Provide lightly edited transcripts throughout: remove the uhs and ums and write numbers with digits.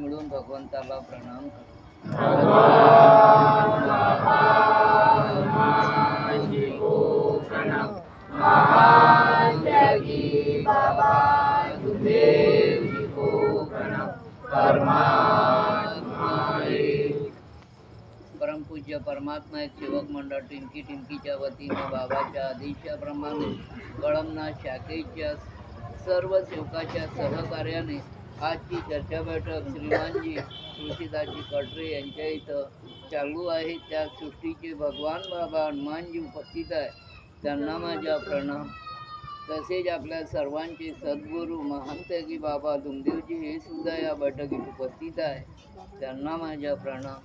मिळून भगवंताला प्रणाम करू. परमपूज्य परमात्मा एक सेवक मंडळ टिंकी टिंकीच्या वतीनं बाबाच्या आदेशाप्रमाणे कळमना शाखेच्या सर्व सेवकाच्या सहकार्याने आजची चर्चा बैठक श्रीमानजी तुळशीदासजी कटरे यांच्या इथं चालू आहे. त्या सृष्टीचे भगवान बाबा हनुमानजी उपस्थित आहे, त्यांना माझा प्रणाम. तसेच आपल्या सर्वांचे सद्गुरू महंतगी बाबा दुमदेवजी हे सुद्धा या बैठकीत उपस्थित आहे, त्यांना माझा प्रणाम.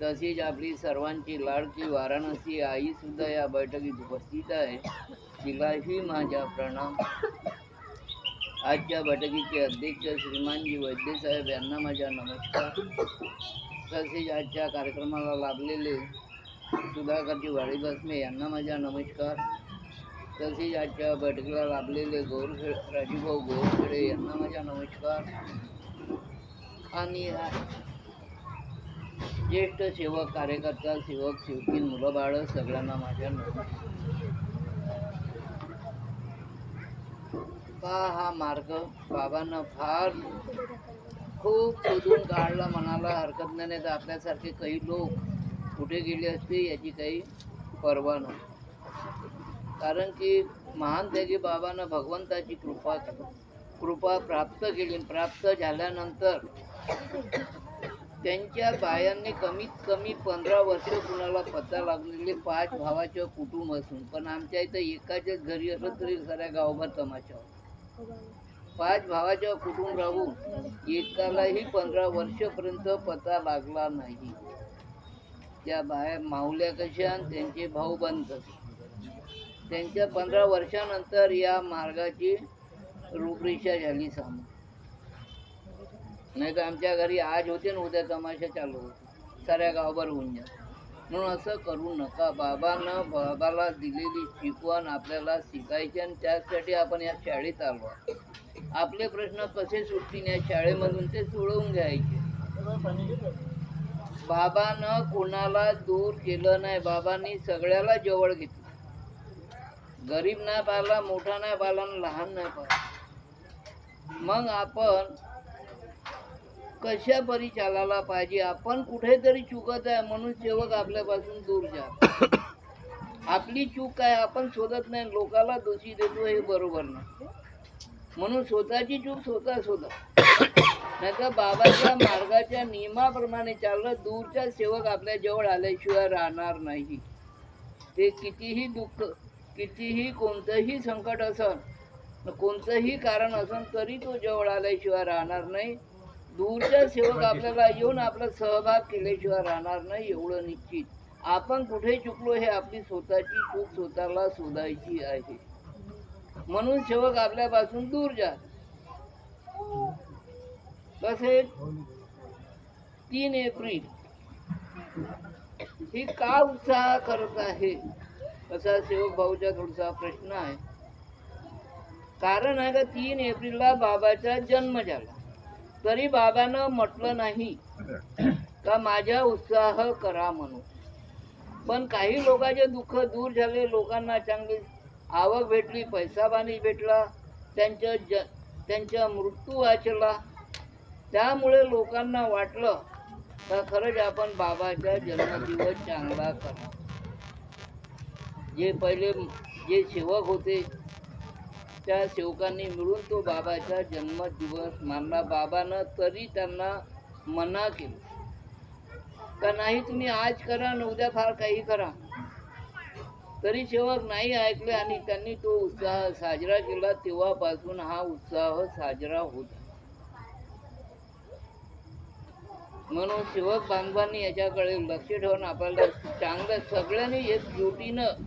तसेच आपली सर्वांची लाडकी वाराणसी आई सुद्धा या बैठकीत उपस्थित आहे, तिलाही माझा प्रणाम. आजच्या बैठकीचे अध्यक्ष श्रीमानजी वैद्य साहेब यांना माझा नमस्कार. तसेच आजच्या कार्यक्रमाला लाभलेले सुधाकरजी वाडी बसमे यांना माझा नमस्कार. तसेच आजच्या बैठकीला लाभलेले राजूभाऊ गोरखेडे यांना माझा नमस्कार. आणि ज्येष्ठ सेवक कार्यकर्ता सेवक सेवकीन मुलं बाळ सगळ्यांना माझ्या नमस्कार. हा मार्ग बाबांना फार खूप शोधून काढला म्हणायला हरकत नाही, तर आपल्यासारखे काही लोक कुठे गेले असते याची काही पर्वा नाही. कारण की महान त्यागी बाबांना भगवंताची कृपा प्राप्त केली. प्राप्त झाल्यानंतर त्यांच्या बायांनी कमीत कमी 15 वर्ष कुणाला पत्ता लागलेले 5 भावाचं कुटुंब असून, पण आमच्या इथं एकाच्याच घरी असं तरी साऱ्या गावभर तमाशा होता. 5 भावाचं कुटुंब राहून एकालाही 15 वर्षपर्यंत पत्ता लागला नाही. त्या बाया माऊल्या कशा आणि त्यांचे भाऊ बंद. त्यांच्या 15 वर्षानंतर या मार्गाची रूपरेषा झाली समोर. नाही तर आमच्या घरी आज होते ना उद्या तमाशा चालू होते, साऱ्या गावभर होऊन जात. म्हणून असं करू नका. बाबानं बाबाला दिलेली शिकवण आपल्याला शिकायची आणि त्यासाठी आपण या शाळेत आलो. आपले प्रश्न कसे सुटतील या शाळेमधून ते सोडवून घ्यायचे. बाबानं कोणाला दूर केलं नाही, बाबांनी सगळ्याला जवळ घेतलं. गरीब नाही पाहिला, मोठा नाही पाहिला, लहान नाही पाहिला. मग आपण कशा परी चालायला पाहिजे. आपण कुठेतरी चुकत आहे म्हणून सेवक आपल्यापासून दूर जा. आपली चूक काय आपण शोधत नाही, लोकाला दोषी देतो, हे बरोबर नाही. म्हणून स्वतःची चूक स्वतः शोधा. नाही तर बाबाच्या मार्गाच्या नियमाप्रमाणे चाललं, दूरच्या सेवक आपल्या जवळ आल्याशिवाय राहणार नाही. ते कितीही दुःख, कितीही कोणतंही संकट असन, कोणतंही कारण असन, तरी तो जवळ आल्याशिवाय राहणार नाही. दूरच्या सेवक आपल्याला येऊन आपला सहभाग केल्याशिवाय राहणार नाही, एवढं निश्चित. आपण कुठे चुकलो हे आपली स्वतःची चूक स्वतःला शोधायची आहे. म्हणून सेवक आपल्यापासून दूर जा. तसेच 3 एप्रिल ही का उत्साह करत आहे असा सेवक भाऊचा थोडासा प्रश्न आहे. कारण आहे का 3 एप्रिलला बाबाचा जन्म झाला, तरी बाबानं म्हटलं नाही का माझा उत्साह करा म्हणून. पण काही लोकांचे दुःख दूर झाले, लोकांना चांगली आवक भेटली, पैसा पाणी भेटला, त्यांचा मृत्यू वाचला. त्यामुळे लोकांना वाटलं का खरंच आपण बाबाचा जन्मदिवस चांगला करा. जे पहिले जे सेवक होते त्या सेवकांनी मिळून तो बाबाचा जन्मदिवस मानला. बाबानं तरी त्यांना मना केलं का नाही तुम्ही आज करा आणि उद्या फार काही करा. तरी सेवक नाही ऐकले आणि त्यांनी तो उत्साह साजरा केला. तेव्हापासून हा उत्साह साजरा होता. म्हणून सेवक बांधवांनी याच्याकडे लक्ष ठेवून आपल्याला चांगलं सगळ्यांनी एकजुटीनं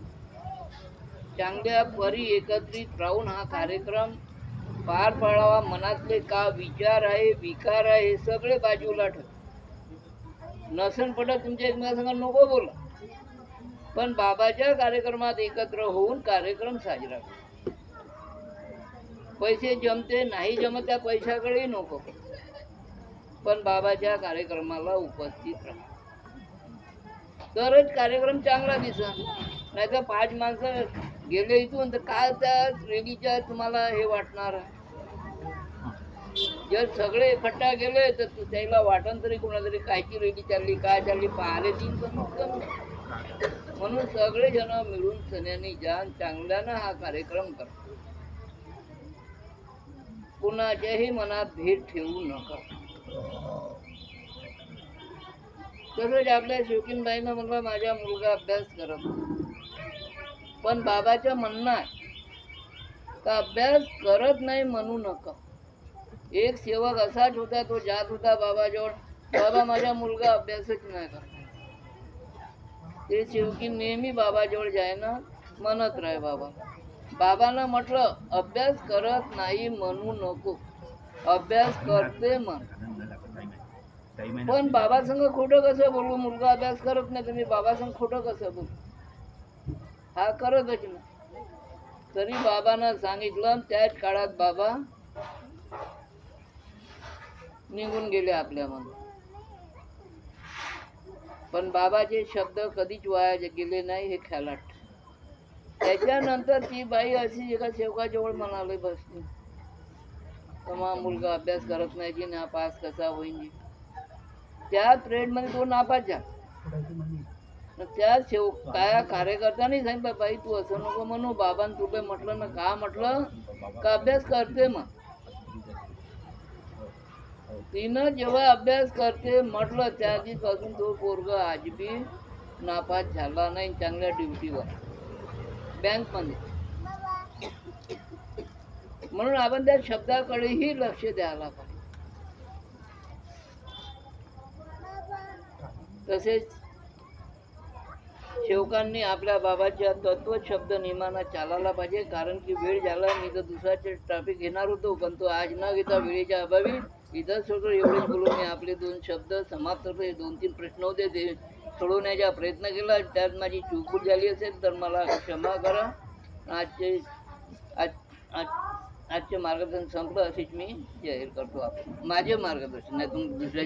चांगल्या परी एकत्रित राहून हा कार्यक्रम पार पाडावा. मनातले का विचार आहे, विकार आहे, हे सगळे बाजूला ठेव. नसन पडत तुमच्या एकमेकांसंग नको बोला, पण बाबाच्या कार्यक्रमात एकत्र होऊन कार्यक्रम साजरा करा. पैसे जमते नाही जमत त्या पैशाकडे नको, पण बाबाच्या कार्यक्रमाला उपस्थित राहा, तरच कार्यक्रम चांगला दिसन. नाही तर 5 माणसं गेले इथून तर काय त्या रेडीच्या तुम्हाला हे वाटणार. जर सगळे इकट्ठा गेले तर त्याला वाटण तरी कोणातरी कायची रेडी चालली काय चालली पाहायला तीन कमीत कमी. म्हणून सगळे जण मिळून सन्यानी जाण चांगल्यानं हा कार्यक्रम करा. कुणाच्याही मनात भेद ठेवू नका. तसंच आपल्या शौकीनबाईनं म्हणलं माझा मुलगा अभ्यास करत नाही. पण बाबाचं म्हणणं आहे का अभ्यास करत नाही म्हणू नका. एक सेवक असाच होता, तो जात होता बाबाजवळ, बाबा माझा मुलगा अभ्यासच नाही करत. ते सेवकीन नेहमी बाबाजवळ जायना म्हणत राहे बाबा. बाबानं म्हटलं अभ्यास करत नाही म्हणू नको, अभ्यास करते म्हण. पण बाबा संग खोटं कसं बोलू, मुलगा अभ्यास करत नाही तर मी बाबा संग खोटं कसं बोलू, हा करतच नाही. तरी बाबानं सांगितलं. त्याच काळात बाबा निघून गेले आपल्यामधून. पण बाबाचे शब्द कधीच वाया गेले नाही हे ख्यालात. त्याच्यानंतर ती बाई अशी एका सेवकाजवळ म्हणाले बसली, तुम्हा मुलगा अभ्यास करत नाही की नापास कसा होईल. त्या ट्रेड मध्ये तो नापास झाला. त्या काय कार्यकर्त्याने सांगितलं बाई तू असं नको म्हणू, बाबान तुला म्हटलं ना का, म्हटलं का अभ्यास करते मग. तिनं जेव्हा अभ्यास करते म्हटलं त्या दिवसापासून तो पोरग आज बी नापास झाला नाही, चांगल्या ड्युटीवर बँक मध्ये. म्हणून आपण त्या शब्दाकडेही लक्ष द्यायला पाहिजे. तसेच सेवकांनी आपल्या बाबाच्या तत्व शब्द नियमाना चालायला पाहिजे. कारण की वेळ झाला, मी तर दुसऱ्याचे ट्रॅफिक घेणार होतो पण तो आज न घेता वेळेच्या अभावी इथं सोडून एवढेच बोलून मी आपले 2 शब्द समाप्त करतो. 2-3 प्रश्न होते ते सोडवण्याचा प्रयत्न केला, त्यात माझी चूक झाली असेल तर मला क्षमा करा. आजचे मार्गदर्शन संपलं असेच मी जाहीर करतो. माझे मार्गदर्शन नाही, तुम्ही दुसऱ्या